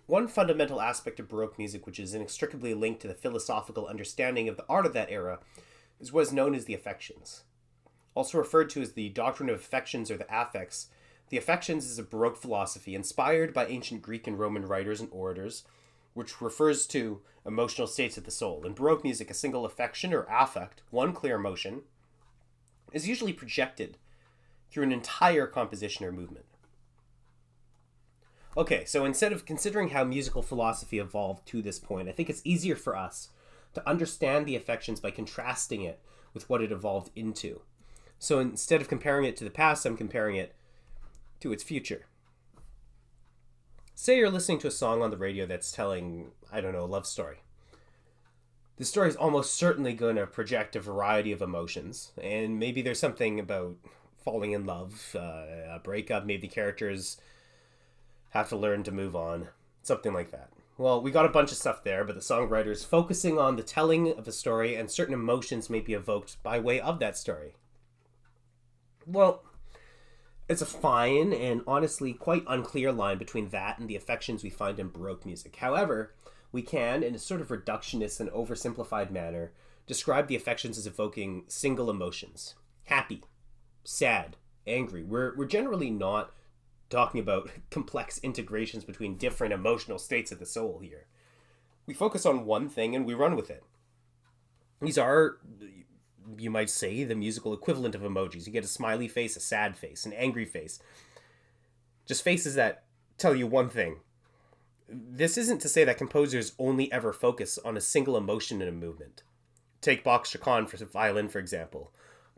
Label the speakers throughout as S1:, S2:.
S1: One fundamental aspect of Baroque music, which is inextricably linked to the philosophical understanding of the art of that era, is what is known as the affections. Also referred to as the doctrine of affections or the affects, the affections is a Baroque philosophy inspired by ancient Greek and Roman writers and orators, which refers to emotional states of the soul. In Baroque music, a single affection or affect, one clear emotion, is usually projected through an entire composition or movement. Okay, so instead of considering how musical philosophy evolved to this point, I think it's easier for us to understand the affections by contrasting it with what it evolved into. So instead of comparing it to the past, I'm comparing it to its future. Say you're listening to a song on the radio that's telling, I don't know, a love story. The story is almost certainly going to project a variety of emotions, and maybe there's something about falling in love, a breakup, maybe the characters have to learn to move on, something like that. Well, we got a bunch of stuff there, but the songwriter is focusing on the telling of a story, and certain emotions may be evoked by way of that story. Well, it's a fine and honestly quite unclear line between that and the affections we find in Baroque music. However, we can, in a sort of reductionist and oversimplified manner, describe the affections as evoking single emotions. Happy, sad, angry. We're generally not talking about complex integrations between different emotional states of the soul here. We focus on one thing and we run with it. These are, you might say, the musical equivalent of emojis. You get a smiley face, a sad face, an angry face. Just faces that tell you one thing. This isn't to say that composers only ever focus on a single emotion in a movement. Take Bach-Chaconne for violin, for example.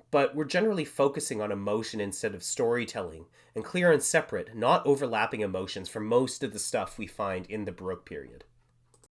S1: But we're generally focusing on emotion instead of storytelling, and clear and separate, not overlapping emotions for most of the stuff we find in the Baroque period.